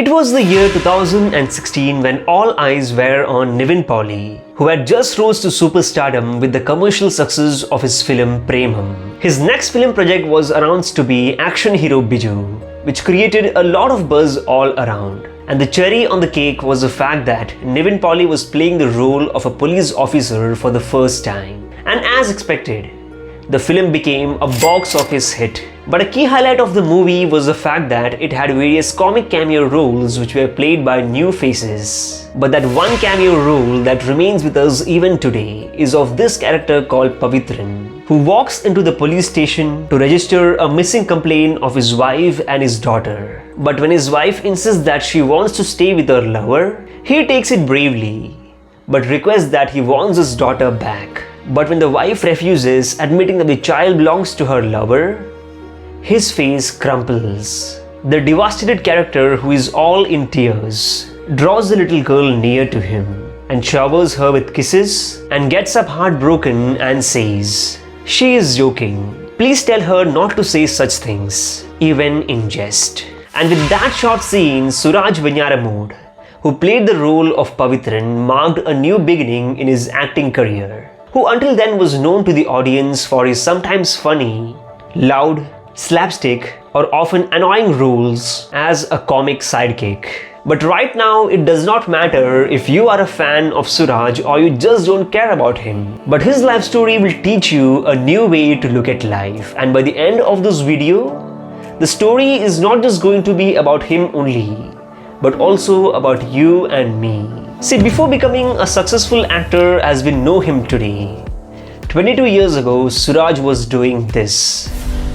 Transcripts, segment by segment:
It was the year 2016 when all eyes were on Nivin Pauly, who had just rose to superstardom with the commercial success of his film Premam. His next film project was announced to be Action Hero Biju, which created a lot of buzz all around. And the cherry on the cake was the fact that Nivin Pauly was playing the role of a police officer for the first time. And as expected, the film became a box office hit. But a key highlight of the movie was the fact that it had various comic cameo roles which were played by new faces. But that one cameo role that remains with us even today is of this character called Pavitran, who walks into the police station to register a missing complaint of his wife and his daughter. But when his wife insists that she wants to stay with her lover, he takes it bravely, but requests that he wants his daughter back. But when the wife refuses, admitting that the child belongs to her lover, his face crumples. The devastated character, who is all in tears, draws the little girl near to him and showers her with kisses and gets up heartbroken and says, "She is joking. Please tell her not to say such things, even in jest." And with that short scene, Suraj Venjaramoodu, who played the role of Pavitran, marked a new beginning in his acting career, who until then was known to the audience for his sometimes funny, loud, slapstick or often annoying roles as a comic sidekick. But right now it does not matter if you are a fan of Suraj or you just don't care about him. But his life story will teach you a new way to look at life. And by the end of this video, the story is not just going to be about him only, but also about you and me. See, before becoming a successful actor as we know him today, 22 years ago, Suraj was doing this.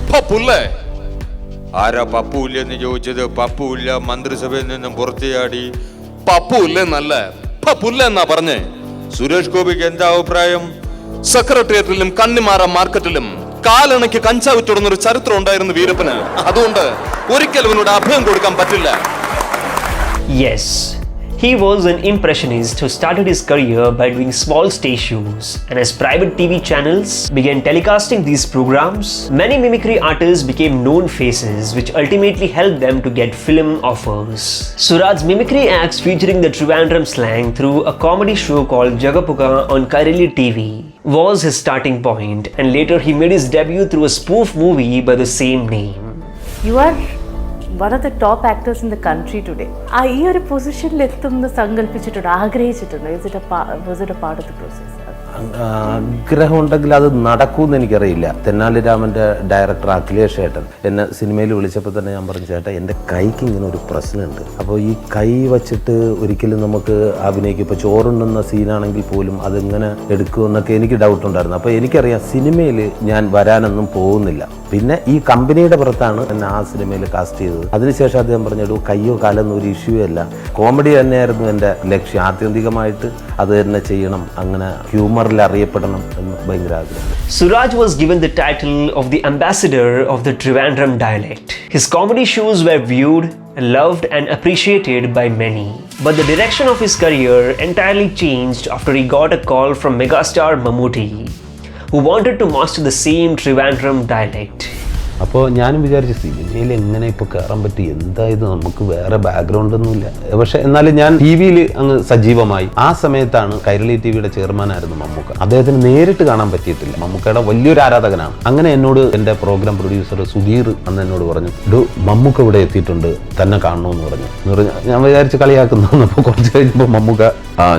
പപ്പുല്ലേ ആരാ പപ്പുല്ല എന്ന് ചോദിച്ചത്? പപ്പുല്ല മന്ത്രിസഭയിൽ നിന്നും പുറത്തിയാടി. പപ്പുല്ല എന്നല്ല, പപ്പുല്ല എന്നാ പറഞ്ഞേ. സുരേഷ് ഗോപിക്ക് എന്താ അഭിപ്രായം? സെക്രട്ടേറിയറ്റിലും കണ്ണിമാറ മാർക്കറ്റിലും കാലണയ്ക്ക് കഞ്ചാവ് തുടർന്നൊരു ചരിത്രം ഉണ്ടായിരുന്നു വീരപ്പന്. അതുകൊണ്ട് ഒരിക്കലും അവനോട് അഭയം കൊടുക്കാൻ പറ്റില്ല. Yes, he was an impressionist who started his career by doing small stage shows, and as private TV channels began telecasting these programs, many mimicry artists became known faces which ultimately helped them to get film offers. Suraj's mimicry acts featuring the trivandrum slang through a comedy show called Jagapuka on Kairali TV was his starting point, and later he made his debut through a spoof movie by the same name. You are one of the top actors in the country today. ഈ ഒരു പൊസിഷനിൽ എത്തുമെന്ന് സങ്കല്പിച്ചിട്ടുണ്ടോ, ആഗ്രഹിച്ചിട്ടുണ്ടോ? Was it a part of the process? ആഗ്രഹം ഉണ്ടെങ്കിൽ അത് നടക്കുമെന്ന് എനിക്കറിയില്ല. തെന്നാലി രാമൻ്റെ ഡയറക്ടർ അഖിലേഷ് ചേട്ടൻ എന്നെ സിനിമയിൽ വിളിച്ചപ്പോൾ തന്നെ ഞാൻ പറഞ്ഞു, ചേട്ടാ എൻ്റെ കൈക്ക് ഇങ്ങനെ ഒരു പ്രശ്നമുണ്ട്, അപ്പോൾ ഈ കൈ വച്ചിട്ട് ഒരിക്കലും നമുക്ക് അഭിനയിക്കും, ഇപ്പോൾ ചോറുണ്ടുന്ന സീനാണെങ്കിൽ പോലും അതെങ്ങനെ എടുക്കുമെന്നൊക്കെ എനിക്ക് ഡൗട്ട് ഉണ്ടായിരുന്നു. അപ്പോൾ എനിക്കറിയാം സിനിമയിൽ ഞാൻ വരാനൊന്നും പോകുന്നില്ല. പിന്നെ ഈ കമ്പനിയുടെ പുറത്താണ് എന്നെ ആ സിനിമയിൽ കാസ്റ്റ് ചെയ്തത്. അതിനുശേഷം അദ്ദേഹം പറഞ്ഞു, കയ്യോ കാലൊന്നും ഒരു ഇഷ്യൂ അല്ല, കോമഡി തന്നെയായിരുന്നു എൻ്റെ ലക്ഷ്യം. ആത്യന്തികമായിട്ട് അത് തന്നെ ചെയ്യണം, അങ്ങനെ ഹ്യൂമറിൽ അറിയപ്പെടണം എന്ന് ഭയങ്കര ആഗ്രഹം. Suraj was given the title of the ambassador of the Trivandrum dialect. His comedy shows were viewed, loved and appreciated by many. But the direction of his career entirely changed after he got a call from megastar Mammootty, who wanted to master the same Trivandrum dialect. അപ്പോൾ ഞാനും വിചാരിച്ചു സിനിമയിൽ എങ്ങനെ ഇപ്പോൾ കയറാൻ പറ്റി, എന്തായത് നമുക്ക് വേറെ ബാക്ക്ഗ്രൗണ്ട് ഒന്നുമില്ല. പക്ഷെ എന്നാലും ഞാൻ ടി വിയിൽ അങ്ങ് സജീവമായി. ആ സമയത്താണ് കൈരളി ടി വിയുടെ ചെയർമാനായിരുന്നു മമ്മൂക്ക. അദ്ദേഹത്തിന് നേരിട്ട് കാണാൻ പറ്റിയിട്ടില്ല. മമ്മൂക്കയുടെ വലിയൊരു ആരാധകനാണ്. അങ്ങനെ എന്നോട് എൻ്റെ പ്രോഗ്രാം പ്രൊഡ്യൂസർ സുധീർ അന്ന് എന്നോട് പറഞ്ഞു, മമ്മൂക്ക ഇവിടെ എത്തിയിട്ടുണ്ട്, തന്നെ കാണണമെന്ന് പറഞ്ഞു. ഞാൻ വിചാരിച്ച് കളിയാക്കുന്നു. അപ്പോൾ കുറച്ച് കഴിഞ്ഞപ്പോൾ മമ്മൂക്ക,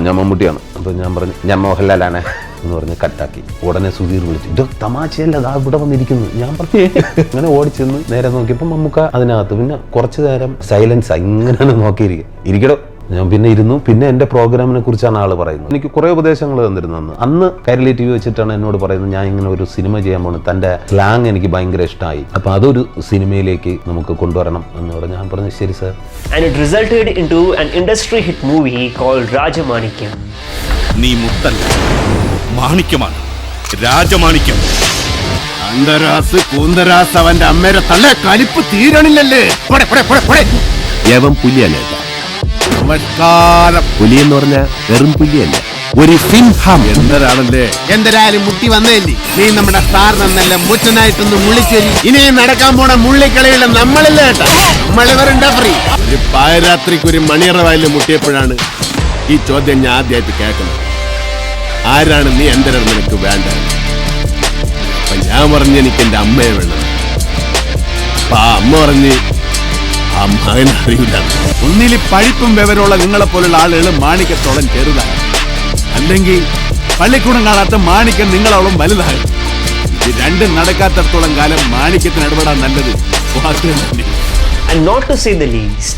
ഞാൻ മമ്മൂട്ടിയാണ്. അപ്പോൾ ഞാൻ പറഞ്ഞു, ഞാൻ മോഹൻലാലാണ് എന്ന് പറഞ്ഞ് കട്ടാക്കി. ഉടനെ സുധീർ വിളിച്ചു, ഇത് തമാശയല്ല, അതാ ഇവിടെ വന്നിരിക്കുന്നു. ഞാൻ പറഞ്ഞു അങ്ങനെ ഓടിച്ചെന്ന് നേരെ നോക്കിയപ്പോൾ മമ്മൂക്ക അതിനകത്ത്. പിന്നെ കുറച്ചു നേരം സൈലൻസ്, ഇങ്ങനെയാണ് നോക്കിയിരിക്കടോ. ഞാൻ പിന്നെ ഇരുന്നു. പിന്നെ എൻ്റെ പ്രോഗ്രാമിനെ കുറിച്ചാണ് ആൾ പറയുന്നത്. എനിക്ക് കുറേ ഉപദേശങ്ങൾ തന്നിരുന്നു. അന്ന് കൈരളി ടി വി വെച്ചിട്ടാണ് എന്നോട് പറയുന്നത്, ഞാൻ ഇങ്ങനെ ഒരു സിനിമ ചെയ്യാൻ പോകുന്നു, തൻ്റെ സ്ലാങ് എനിക്ക് ഭയങ്കര ഇഷ്ടമായി, അപ്പോൾ അതൊരു സിനിമയിലേക്ക് നമുക്ക് കൊണ്ടുവരണം എന്ന് പറഞ്ഞു. ഞാൻ പറഞ്ഞു, ശരി sir. And it resulted into an industry hit movie called Rajamanikam. നീ മുത്തല്ല, മാണിക്യമാണ്, രാജമാണിക്യം. അന്തരാസ് കൂന്തരാസ് അവന്റെ അമ്മയുടെ തള്ള കലിപ്പ് തീരണില്ലല്ലേ. യവൻ പുലിയല്ലേ, നമസ്കാരം. പുലി എന്ന് പറഞ്ഞ വെറും പുലിയല്ല, ഒരു സിംഹം. എന്തരാണല്ലേ എന്തരായാലും മുട്ടി വന്നേല്ലേ. നീ നമ്മുടെ സ്റ്റാർ നന്നല്ല മുറ്റനായിട്ടൊന്ന് മുള്ളിച്ചേരി. ഇനി നടക്കാൻ പോണ മുള്ളിക്കളിയുള്ള നമ്മളില്ല കേട്ടാ. നമ്മളിവരുണ്ടാ ഫ്രീ. ഒരു പാരാത്രിക്ക് ഒരു മണിയറ വായിൽ മുട്ടിയപ്പോഴാണ് ഈ ചോദ്യം ഞാൻ ആദ്യമായിട്ട് കേൾക്കുന്നത്. ആരാണ് നീ എന്തര നിനക്ക് വേണ്ട? അപ്പൊ ഞാൻ പറഞ്ഞു എനിക്ക് എന്റെ അമ്മയെ വേണം. അപ്പൊ ആ അമ്മ പറഞ്ഞ് ആ മകൻ അറിയില്ല. ഒന്നിൽ പഴിപ്പും വിവരമുള്ള നിങ്ങളെ പോലുള്ള ആളുകൾ മാണിക്കത്തോളം ചെറുതാണ്, അല്ലെങ്കിൽ പള്ളിക്കൂടം കാണാത്ത മാണിക്യം നിങ്ങളോളം വലുതാണ്. ഇത് രണ്ടും നടക്കാത്തടത്തോളം കാലം മാണിക്യത്തിന് ഇടപെടാൻ നല്ലത് വാക്കുകൾ തന്നെ. And not to say the least,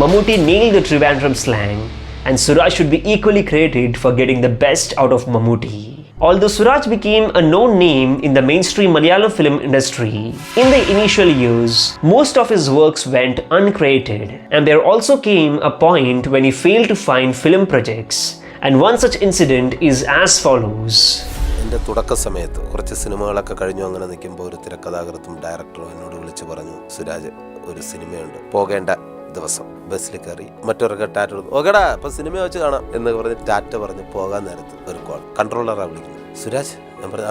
Mammootty nailed the Trivandrum slang, and Suraj should be equally credited for getting the best out of Mammootty. Although Suraj became a known name in the mainstream Malayalam film industry, in the initial years, most of his works went uncredited, and there also came a point when he failed to find film projects, and one such incident is as follows. എൻ്റെ തുടക്ക സമയത്ത് കുറച്ച് സിനിമകളൊക്കെ കഴിഞ്ഞു അങ്ങനെ നിൽക്കുമ്പോൾ ഒരു തിരക്കഥാകൃത്തും ഡയറക്ടറും എന്നോട് വിളിച്ച് പറഞ്ഞു, സുരാജ് ഒരു സിനിമയുണ്ട്, പോകേണ്ട ദിവസം ബസ്സിൽ കയറി മറ്റൊരു ടാറ്റ ഓക്കെടാ ഇപ്പൊ സിനിമ വെച്ച് കാണാം എന്ന് പറഞ്ഞ് ടാറ്റ പറഞ്ഞ് പോകാൻ നേരത്ത് ഒരു കോൾ കൺട്രോളറാ വിളിക്കുന്നത്. സുരാജ്, ഞാൻ പറഞ്ഞ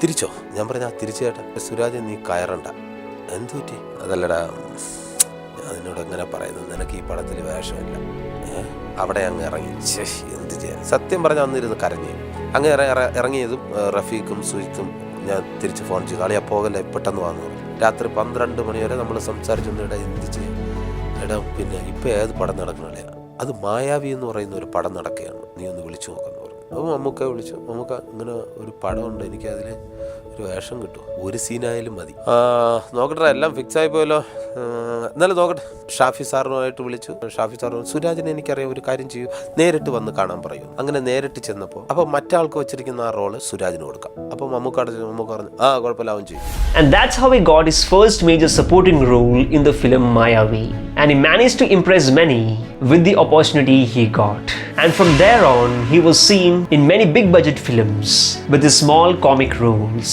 തിരിച്ചോ? ഞാൻ പറഞ്ഞ തിരിച്ചു കേട്ടാ. സുരാജ് നീ കയറണ്ട. എന്തു പറ്റി? അതല്ലടാ ഞാൻ നിന്നോട് എങ്ങനെ പറയുന്നത്, നിനക്ക് ഈ പടത്തിൽ വേഷമില്ല. അവിടെ അങ്ങ് ഇറങ്ങി. എന്ത് ചെയ്യാൻ? സത്യം പറഞ്ഞ അന്നിരുന്ന് കരഞ്ഞു. അങ്ങ് ഇറങ്ങിയതും റഫീഖും സുജിത്തും ഞാൻ തിരിച്ച് ഫോൺ ചെയ്തു, ആളിയാ പോകല്ലേ പെട്ടെന്ന് വാങ്ങുക. രാത്രി 12 മണി വരെ നമ്മൾ സംസാരിച്ചൊന്നും ഇടാ എന്ത് ചെയ്യും എടാ. പിന്നെ ഇപ്പം ഏത് പടം നടക്കണല്ലേ? അത് മായാവി എന്ന് പറയുന്ന ഒരു പടം നടക്കുകയാണ്, നീ ഒന്ന് വിളിച്ചു നോക്കാന്ന് പറഞ്ഞു. അപ്പോൾ മമ്മൂക്ക വിളിച്ചു. മമ്മൂക്ക ഇങ്ങനെ ഒരു പടമുണ്ട്, എനിക്കതിൽ ഒരു വേഷം കിട്ടും, ഒരു സീനായാലും മതി. നോക്കട്ടെ, എല്ലാം ഫിക്സ് ആയി പോയല്ലോ, എന്നാലും നോക്കട്ടെ. ഷാഫി സാറിനുമായിട്ട് വിളിച്ചു. ഷാഫി സാർ സുരാജിനെ എനിക്കറിയാം, ഒരു കാര്യം ചെയ്യൂ, നേരിട്ട് വന്ന് കാണാൻ പറയൂ. അങ്ങനെ നേരിട്ട് ചെന്നപ്പോൾ അപ്പോൾ മറ്റാൾക്ക് വെച്ചിരിക്കുന്ന ആ റോള് സുരാജിന് കൊടുക്കാം. അപ്പോൾ മമ്മൂക്ക പറഞ്ഞു കുഴപ്പമില്ല, അവൻ ചെയ്യും. And that's how he got his first major supporting role in the film Mayavi, and he managed to impress many with the opportunity he got. And from there on, he was seen in many big budget films with his small comic roles.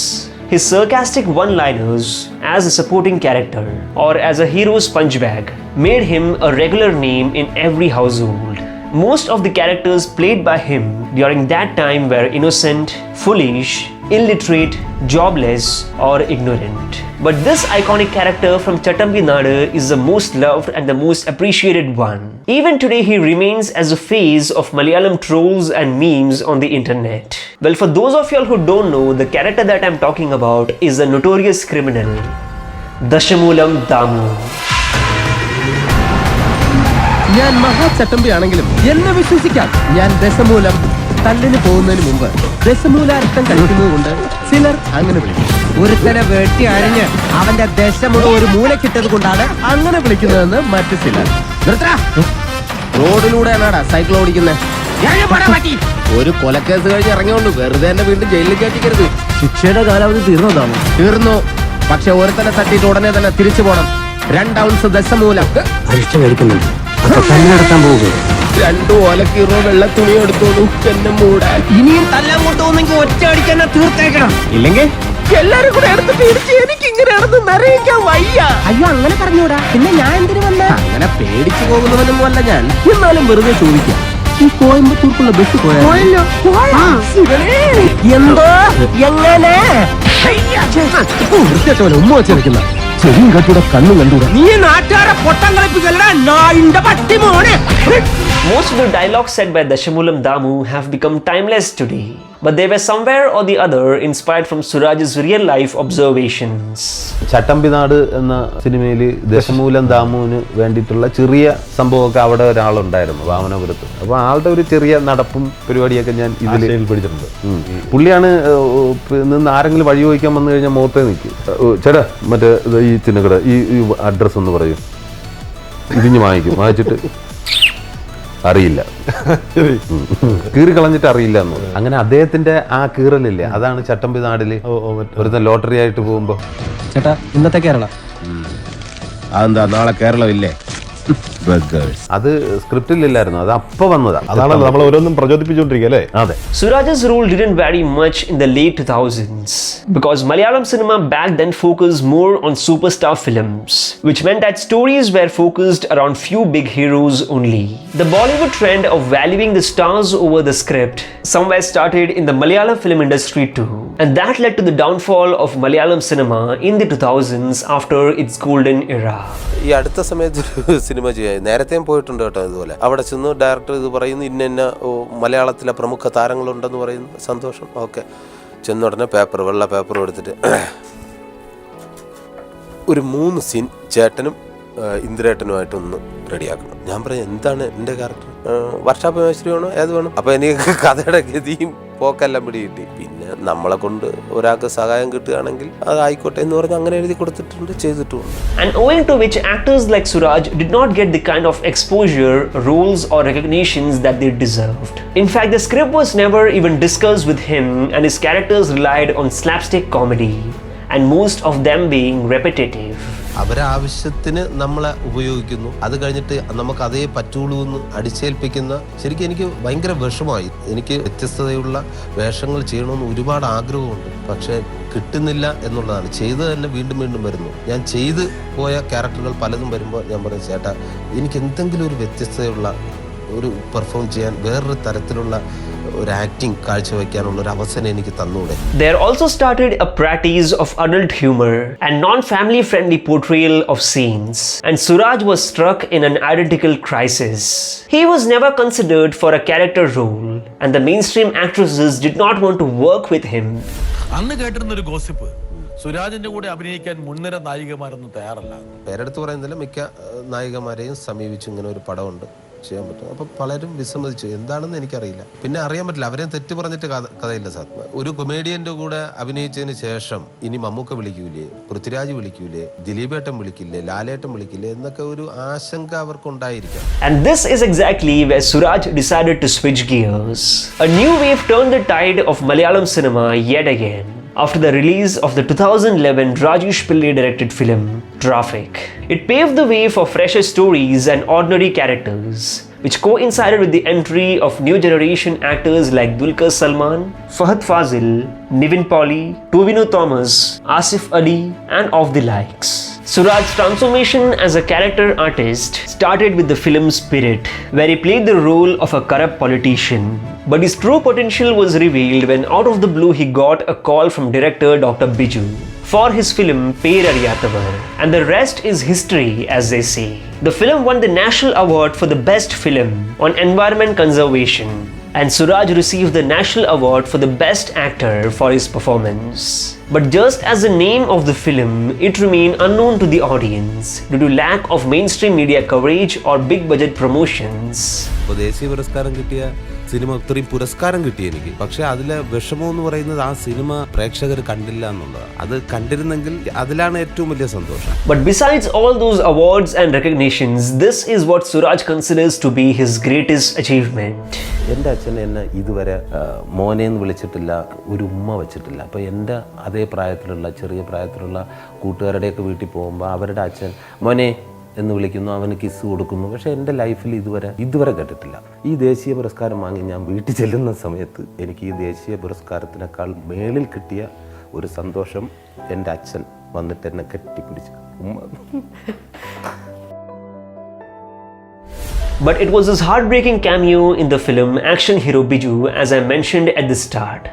His sarcastic one-liners as a supporting character or as a hero's punchbag made him a regular name in every household. Most of the characters played by him during that time were innocent, foolish, illiterate, jobless, or ignorant. But this iconic character from Chattambi Nadu is the most loved and the most appreciated one. Even today, he remains as a face of Malayalam trolls and memes on the internet. Well, for those of y'all who don't know, the character that I'm talking about is a notorious criminal, Dashamulam Damu. ഞാൻ മഹാചട്ടമ്പി ആണെങ്കിലും എന്നെ വിശ്വസിക്കാം. ഞാൻ ദശമൂലം തല്ലിന് പോകുന്നതിന് മുമ്പ് ദശമൂലാർത്ഥം കഴിക്കുന്നത് കൊണ്ട് ചിലർ അങ്ങനെ വിളിക്കും. ഒരുത്തനെ വെട്ടി അഴിഞ്ഞ് അവന്റെ ദശമുള്ള ഒരു മൂലക്കിട്ടത് കൊണ്ടാണ് അങ്ങനെ വിളിക്കുന്നതെന്ന് മറ്റു ചിലർ. റോഡിലൂടെയാണാടാ സൈക്കിൾ ഓടിക്കുന്നത്. ഒരു കൊലക്കേസ് കഴിഞ്ഞ് ഇറങ്ങിയോണ്ട് വെറുതെ എന്നെ വീണ്ടും ജയിലിൽ കയറ്റിക്കരുത്. ശിക്ഷയുടെ കാലാവധി തീർന്നു. പക്ഷെ ഒരുത്തനെ തട്ടിയിട്ട് ഉടനെ തന്നെ തിരിച്ചു പോണം. 2 ഔൺസ് ദശമൂലം അഴിച്ചു കഴിക്കുന്നുണ്ട്. നടത്താൻ പോകുക 2 ഓലക്കീറോ വെള്ള തുണി എടുത്തോളൂ എന്നെ മൂടാൻ. ഇനിയും തല്ലാൻ കൊണ്ടുപോകുന്നെങ്കിൽ ഒറ്റ അടിക്കാൻ തീർത്തേക്കണം, ഇല്ലെങ്കിൽ എല്ലാരും കൂടെ എടുത്തിട്ട് ഇടിച്ച് എനിക്ക് ഇങ്ങനെയാണെന്ന് നിറയിക്കാൻ വയ്യ. അയ്യോ അങ്ങനെ പറഞ്ഞൂടാ. പിന്നെ ഞാൻ എന്തിനു വന്ന? അങ്ങനെ പേടിച്ചു പോകുന്നവനൊന്നും അല്ല ഞാൻ. എന്നാലും വെറുതെ ചോദിക്കാം, ഈ കോയമ്പത്തൂർക്കുള്ള ബസ് പോയല്ലോ? എന്തോ എങ്ങനെ ഉമ്മ വെച്ചിരിക്കുന്ന ചെവിയും കട്ടൂടെ കണ്ണും കണ്ടൂടെ. നീ നാട്ടുകാരെ പൊട്ടം കളിപ്പിക്കല്ലടാ നായിന്റെ പട്ടി മോനെ. Most of the dialogues said by Dashamulam Damu have become timeless today, but they were somewhere or the other inspired from Suraj's real life observations. ചട്ടമ്പി നാട് എന്ന സിനിമയിൽ ദശമൂലം ദാമുവിന് വേണ്ടിയിട്ടുള്ള ചെറിയ സംഭവമൊക്കെ അവിടെ ഒരാളുണ്ടായിരുന്നു വാമനപുരത്ത്. അപ്പോൾ ആളുടെ ഒരു ചെറിയ നടപ്പും പരിപാടിയൊക്കെ ഞാൻ ഇതിൽ പിടിച്ചിട്ടുണ്ട്. പുള്ളിയാണ് നിന്ന് ആരെങ്കിലും വഴി ചോദിക്കാൻ വന്നു കഴിഞ്ഞാൽ മുഖത്തേ നിൽക്കും. ചേട്ടാ മറ്റേ ഈ ചിന്നക്കട ഈ അഡ്രസ്സ് ഒന്ന് പറയും, ഇതിഞ്ഞ് വാങ്ങിച്ചിട്ട് അറിയില്ല, കീറി കളഞ്ഞിട്ട് അറിയില്ല എന്ന്. അങ്ങനെ അദ്ദേഹത്തിന്റെ ആ കീറലില്ലേ, അതാണ് ചട്ടമ്പി നാടില് ഒരു ലോട്ടറി ആയിട്ട് പോകുമ്പോ. ചേട്ടാ ഇന്നത്തെ കേരള അതെന്താ നാളെ കേരളമില്ലേ? beggars. അത് സ്ക്രിപ്റ്റിലില്ലായിരുന്നു, അത് അപ്പോൾ വന്നതാണ്. അതാണല്ലോ നമ്മൾ ഓരോന്നും പ്രചോദിപ്പിച്ചുകൊണ്ടിരിക്കുക അല്ലേ? അതെ. Suraj's role didn't vary much in the late 2000s because Malayalam cinema back then focused more on superstar films, which meant that stories were focused around few big heroes only. The Bollywood trend of valuing the stars over the script somewhere started in the Malayalam film industry too, and that led to the downfall of Malayalam cinema in the 2000s after its golden era. ഈ അടുത്ത സമയത്ത് ഒരു cinema ചെയ്യാൻ നേരത്തെയും പോയിട്ടുണ്ട് കേട്ടോ. ഇതുപോലെ അവിടെ ചെന്ന് ഡയറക്ടർ ഇത് പറയുന്നു, ഇന്ന മലയാളത്തിലെ പ്രമുഖ താരങ്ങളുണ്ടെന്ന് പറയുന്നു. സന്തോഷം, ഓക്കെ. ചെന്നുടനെ വെള്ള പേപ്പറും എടുത്തിട്ട് ഒരു 3 സീൻ ചേട്ടനും ഇന്ദ്രേട്ടനുമായിട്ടൊന്ന് റെഡിയാക്കണം. ഞാൻ പറഞ്ഞു എന്താണ് എൻ്റെ ക്യാരക്ടർ, വർഷാപ്പ് മേശ്രി വേണോ ഏത് വേണം? അപ്പോൾ എനിക്ക് കഥയുടെ ഗതിയും പോക്കെല്ലാം പിടി കിട്ടി. പിന്നെ നമ്മളെ കൊണ്ട് ഒരാൾക്ക് സഹായം കിട്ടുകയാണെങ്കിൽ അത് ആയിക്കോട്ടെ എന്ന് പറഞ്ഞ് അങ്ങനെ എഴുതി കൊടുത്തിട്ടുണ്ട്, ചെയ്തിട്ടുമുണ്ട്. And owing to which actors like Suraj did not get the kind of exposure, roles or recognitions that they deserved. In fact, the script was never even discussed with him and his characters relied on slapstick comedy and most of them being repetitive. അവരാവശ്യത്തിന് നമ്മളെ ഉപയോഗിക്കുന്നു, അത് കഴിഞ്ഞിട്ട് നമുക്ക് അതേ പറ്റുള്ളൂ എന്ന് അടിച്ചേൽപ്പിക്കുന്ന. ശരിക്കും എനിക്ക് ഭയങ്കര വിഷമമായി. എനിക്ക് വ്യത്യസ്തതയുള്ള വേഷങ്ങൾ ചെയ്യണമെന്ന് ഒരുപാട് ആഗ്രഹമുണ്ട്, പക്ഷേ കിട്ടുന്നില്ല എന്നുള്ളതാണ്. ചെയ്ത് തന്നെ വീണ്ടും വീണ്ടും വരുന്നു. ഞാൻ ചെയ്ത് പോയ ക്യാരക്ടറുകൾ പലതും വരുമ്പോൾ ഞാൻ പറയും, ചേട്ടാ എനിക്ക് എന്തെങ്കിലും ഒരു വ്യത്യസ്തതയുള്ള ഒരു പെർഫോം ചെയ്യാൻ, വേറൊരു തരത്തിലുള്ള ഒരു ആക്ടിങ് കാഴ്ചവെക്കാനുള്ള ഒരു അവസരം എനിക്ക് തന്നൂടെ. There also started a practice of adult humor and non-family friendly portrayal of scenes, and Suraj was struck in an identical crisis. He was never considered for a character role and the mainstream actresses did not want to work with him. അന്ന് കേട്ടിരുന്ന ഒരു gossip, സുരാജിന്റെ കൂടെ അഭിനയിക്കാൻ മുൻനിര നായികമാരൊന്നും തയ്യാറല്ല. പേരെടുത്ത് പറയുന്നില്ല, മിക്ക നായികമാരെയും സമീപിച്ച് ഇങ്ങനെ ഒരു പടമുണ്ട്, ചെയ്യാൻ പറ്റും. അപ്പം പലരും വിസമ്മതിച്ചു, എന്താണെന്ന് എനിക്കറിയില്ല. പിന്നെ അറിയാൻ പറ്റില്ല, അവരെയും തെറ്റ് പറഞ്ഞിട്ട് കഥയില്ല സാർ. ഒരു കൊമേഡിയന്റെ കൂടെ അഭിനയിച്ചതിന് ശേഷം ഇനി മമ്മൂക്ക വിളിക്കൂലേ, പൃഥ്വിരാജ് വിളിക്കൂലേ, ദിലീപേട്ടൻ വിളിക്കില്ലേ, ലാലേട്ടൻ വിളിക്കില്ലേ എന്നൊക്കെ ഒരു ആശങ്ക അവർക്കുണ്ടായിരിക്കാം. And this is exactly where Suraj decided to switch gears. A new wave turned the tide of Malayalam cinema yet again after the release of the 2011 Rajesh Pillai directed film Traffic. It paved the way for fresher stories and ordinary characters, which coincided with the entry of new generation actors like Dulquer Salman, Fahad Fazil, Nivin Pauly, Tovino Thomas, Asif Ali and of the likes. Suraj's transformation as a character artist started with the film Spirit, where he played the role of a corrupt politician. But his true potential was revealed when out of the blue he got a call from director Dr. Biju for his film Perariyathavar, and the rest is history, as they say. The film won the National Award for the Best Film on Environment Conservation, and Suraj received the National Award for the Best Actor for his performance. But just as the name of the film, it remained unknown to the audience due to lack of mainstream media coverage or big budget promotions. അപ്പോൾ ദേശീയ പുരസ്കാരം കിട്ടിയ cinema ഇത്രയും പുരസ്കാരം കിട്ടി എനിക്ക്. പക്ഷെ അതിലെ വിഷമം എന്ന് പറയുന്നത് ആ സിനിമ പ്രേക്ഷകർ കണ്ടില്ല എന്നുള്ളതാണ്. അത് കണ്ടിരുന്നെങ്കിൽ അതിലാണ് ഏറ്റവും വലിയ സന്തോഷം. But besides all those awards and recognitions, this is what Suraj considers to be his greatest achievement. എൻ്റെ അച്ഛൻ എന്നെ ഇതുവരെ മോനെന്ന് വിളിച്ചിട്ടില്ല, ഒരു ഉമ്മ വെച്ചിട്ടില്ല. അപ്പോൾ എൻ്റെ അതേ പ്രായത്തിലുള്ള ചെറിയ പ്രായത്തിലുള്ള കൂട്ടുകാരുടെയൊക്കെ വീട്ടിൽ പോകുമ്പോൾ അവരുടെ അച്ഛൻ മോനെ എന്ന് വിളിക്കുന്നു, അവന് കിസ് കൊടുക്കുന്നു. പക്ഷേ എൻ്റെ ലൈഫിൽ ഇതുവരെ കേട്ടിട്ടില്ല. ഈ ദേശീയ പുരസ്കാരം വാങ്ങി ഞാൻ വീട്ടിൽ ചെല്ലുന്ന സമയത്ത് എനിക്ക് ഈ ദേശീയ പുരസ്കാരത്തിനേക്കാൾ മേളിൽ കിട്ടിയ ഒരു സന്തോഷം എൻ്റെ അച്ഛൻ വന്നിട്ട് എന്നെ കെട്ടിപ്പിടിച്ചു ഉമ്മ. But it was his heartbreaking cameo in the film Action Hero Biju, as I mentioned at the start,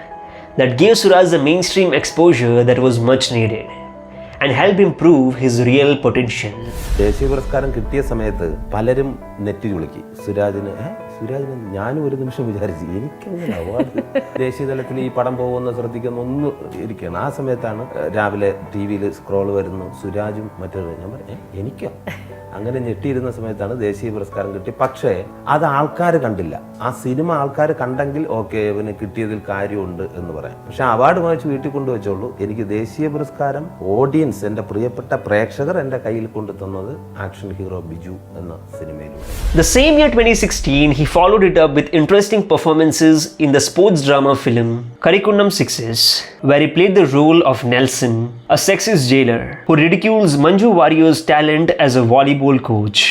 that gave Suraj the mainstream exposure that was much needed and helped him prove his real potential. ദേശീയ പുരസ്കാരം കിട്ടിയ സമയത്ത് പലരും നെറ്റി വിളിക്കി, സുരാജിന് ഞാനും ഒരു നിമിഷം വിചാരിച്ചു എനിക്കങ്ങനെ അവാർഡ് ദേശീയ തലത്തിൽ ഈ പടം പോകുന്ന ശ്രദ്ധിക്കുന്ന ഒന്ന് ഇരിക്കുകയാണ്. ആ സമയത്താണ് രാവിലെ TV-യിൽ സ്ക്രോൾ വരുന്നു, സുരാജും മറ്റൊരു. ഞാൻ പറഞ്ഞു എനിക്കോ? അങ്ങനെ ഞെട്ടിയിരുന്ന സമയത്താണ് ദേശീയ പുരസ്കാരം കിട്ടി. പക്ഷേ അത് ആൾക്കാർ കണ്ടില്ല. ആ സിനിമ ആൾക്കാർ കണ്ടെങ്കിൽ ഓക്കെ, ഇവന് കിട്ടിയതിൽ കാര്യമുണ്ട് എന്ന് പറയാം. പക്ഷെ അവാർഡ് വാങ്ങിച്ച് വീട്ടിൽ കൊണ്ടുവച്ചോളൂ. എനിക്ക് ദേശീയ പുരസ്കാരം ഓഡിയൻസ്, എൻ്റെ പ്രിയപ്പെട്ട പ്രേക്ഷകർ എൻ്റെ കയ്യിൽ കൊണ്ടു തന്നത് ആക്ഷൻ ഹീറോ ബിജു എന്ന സിനിമയിലൂടെ. The same year 2016, he followed it up with interesting performances in the sports drama film Karikundam Sixes, where he played the role of Nelson, a sexist jailer who ridicules Manju Warrior's talent as a volleyball coach.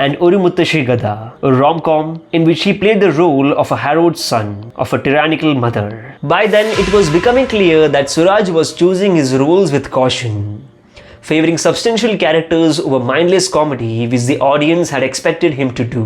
and Oru Muttashi Gada, a rom-com in which he played the role of a harrowed son of a tyrannical mother. By then, it was becoming clear that Suraj was choosing his roles with caution, favoring substantial characters over mindless comedy which the audience had expected him to do.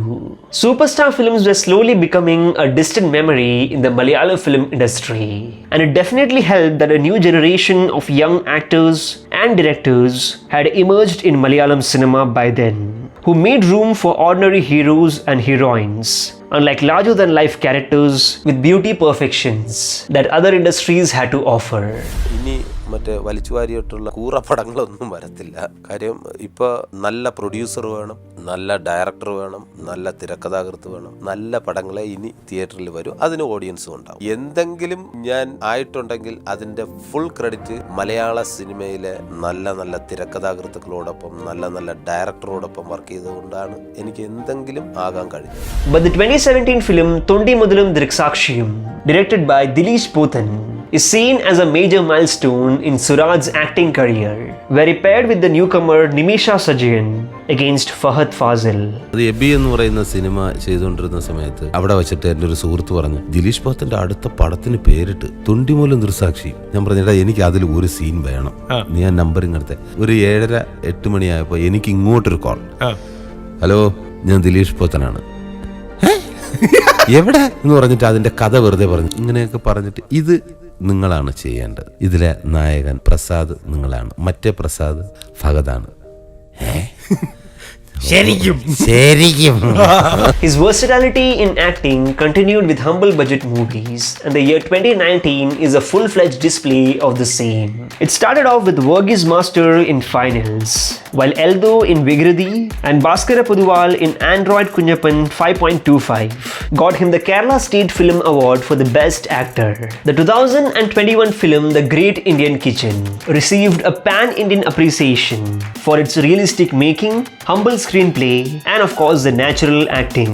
Superstar films were slowly becoming a distant memory in the Malayalam film industry, and it definitely helped that a new generation of young actors and directors had emerged in Malayalam cinema by then, who made room for ordinary heroes and heroines, unlike larger-than-life characters with beauty perfections that other industries had to offer. മറ്റേ വലിച്ചുവാരിയിട്ടുള്ള കൂറപ്പടങ്ങളൊന്നും വരത്തില്ല. കാര്യം ഇപ്പോൾ നല്ല producer വേണം, നല്ല director വേണം, നല്ല തിരക്കഥാകൃത്ത് വേണം. നല്ല പടങ്ങളെ ഇനി തിയേറ്ററിൽ വരും, അതിന് ഓഡിയൻസും ഉണ്ടാവും. എന്തെങ്കിലും ഞാൻ ആയിട്ടുണ്ടെങ്കിൽ അതിൻ്റെ ഫുൾ ക്രെഡിറ്റ് മലയാള സിനിമയിലെ നല്ല നല്ല തിരക്കഥാകൃത്തുക്കളോടൊപ്പം നല്ല നല്ല ഡയറക്ടറോടൊപ്പം വർക്ക് ചെയ്തുകൊണ്ടാണ് എനിക്ക് എന്തെങ്കിലും ആകാൻ കഴിഞ്ഞത്. But the 2017 film Thondi Mudalum Dirksakshiyum, directed by Dileesh Pothan, is seen as a major milestone in Suraj's acting career, where he paired with the newcomer Nimisha Sajian against Fahad Fazil. അത് AB എന്ന് പറയുന്ന cinema ചെയ്തുകൊണ്ടിരുന്ന സമയത്ത് അവിടെ വെച്ചിട്ട് എൻ്റെ ഒരു സുഹൃത്ത് പറഞ്ഞു, ദിലീഷ് പോത്തൻ്റെ അടുത്ത പടത്തിന് പേരിട്ട് തൊണ്ടിമൂലം ദൃസാക്ഷി. ഞാൻ പറഞ്ഞിട്ടാ എനിക്ക് അതിൽ ഒരു സീൻ വേണം. ഞാൻ നമ്പറിങ് എടുത്തെ ഒരു 7:30-8 മണിയായപ്പോൾ എനിക്ക് ഇങ്ങോട്ടൊരു കോൾ. ഹലോ, ഞാൻ ദിലീഷ് പോത്തനാണ്. എവിടെ എന്ന് പറഞ്ഞിട്ട് അതിൻ്റെ കഥ വെറുതെ പറഞ്ഞു. ഇങ്ങനെയൊക്കെ പറഞ്ഞിട്ട് ഇത് നിങ്ങളാണ് ചെയ്യേണ്ടത്, ഇതിലെ നായകൻ പ്രസാദ് നിങ്ങളാണ്, മറ്റേ Prasad ഫഹദാണ്. His versatility in acting continued with humble budget movies, and the year 2019 is a full-fledged display of the same. It started off with Verghese Master in Finals, while Eldo in Vigradi and Bhaskara Puduval in Android Kunyappan 5.25 got him the Kerala State Film Award for the Best Actor. The 2021 film The Great Indian Kitchen received a pan-Indian appreciation for its realistic making, humble screenplay, and of course the natural acting,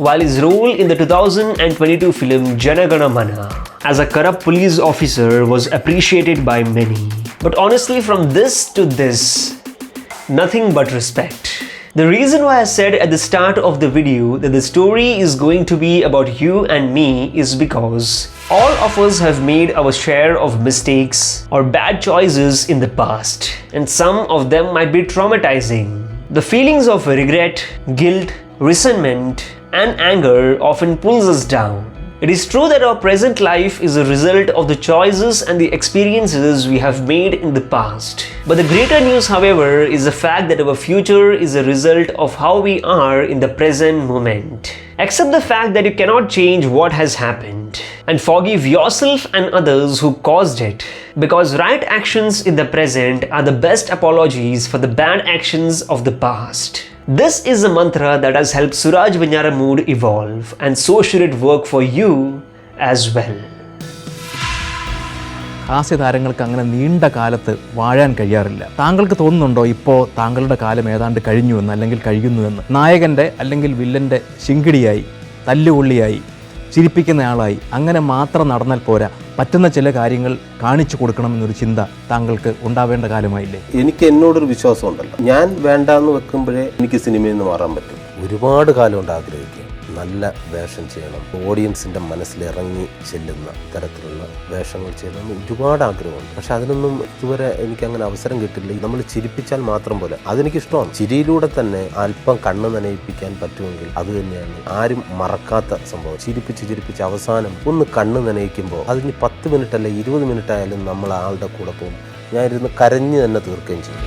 while his role in the 2022 film Jana Gana Mana as a corrupt police officer was appreciated by many. But honestly, from this to this, nothing but respect. The reason why I said at the start of the video that the story is going to be about you and me is because all of us have made our share of mistakes or bad choices in the past, and some of them might be traumatizing. The feelings of regret, guilt, resentment, and anger often pulls us down. It is true that our present life is a result of the choices and the experiences we have made in the past. But the greater news, however, is the fact that our future is a result of how we are in the present moment. Accept the fact that you cannot change what has happened, and forgive yourself and others who caused it, because right actions in the present are the best apologies for the bad actions of the past. This is a mantra that has helped Suraj Venjaramoodu evolve, and so should it work for you as well. ഹാസ്യതാരങ്ങൾക്ക് അങ്ങനെ നീണ്ട കാലത്ത് വാഴാൻ കഴിയാറില്ല. താങ്കൾക്ക് തോന്നുന്നുണ്ടോ ഇപ്പോൾ താങ്കളുടെ കാലം ഏതാണ്ട് കഴിഞ്ഞുവെന്ന്, അല്ലെങ്കിൽ കഴിയുന്നുവെന്ന്? നായകൻ്റെ അല്ലെങ്കിൽ വില്ലൻ്റെ ശിങ്കിടിയായി, തല്ലുകൊള്ളിയായി, ചിരിപ്പിക്കുന്നയാളായി അങ്ങനെ മാത്രം നടന്നാൽ പോരാ, പറ്റുന്ന ചില കാര്യങ്ങൾ കാണിച്ചു കൊടുക്കണമെന്നൊരു ചിന്ത താങ്കൾക്ക് ഉണ്ടാവേണ്ട കാലമായില്ലേ? എനിക്ക് എന്നോടൊരു വിശ്വാസം ഉണ്ടല്ലോ, ഞാൻ വേണ്ടാന്ന് വെക്കുമ്പോഴേ എനിക്ക് സിനിമയിൽ നിന്ന് മാറാൻ പറ്റും. ഒരുപാട് കാലം കൊണ്ട് ആഗ്രഹിക്കുക, നല്ല വേഷം ചെയ്യണം, ഓഡിയൻസിൻ്റെ മനസ്സിലിറങ്ങി ചെല്ലുന്ന തരത്തിലുള്ള വേഷങ്ങൾ ചെയ്യണമെന്ന് ഒരുപാട് ആഗ്രഹമുണ്ട്. പക്ഷെ അതിനൊന്നും ഇതുവരെ എനിക്കങ്ങനെ അവസരം കിട്ടില്ല. നമ്മൾ ചിരിപ്പിച്ചാൽ മാത്രം പോലെ അതെനിക്കിഷ്ടമാണ്. ചിരിയിലൂടെ തന്നെ അല്പം കണ്ണ് നനയിപ്പിക്കാൻ പറ്റുമെങ്കിൽ അത് തന്നെയാണ് ആരും മറക്കാത്ത സംഭവം. ചിരിപ്പിച്ച് അവസാനം ഒന്ന് കണ്ണ് നനയിക്കുമ്പോൾ അതിന് 10 മിനിറ്റ് അല്ല 20 മിനിറ്റ് ആയാലും നമ്മൾ ആളുടെ കൂടെ പോകും. ഞാനിരുന്ന് കരഞ്ഞ് തന്നെ തീർക്കുകയും ചെയ്യും.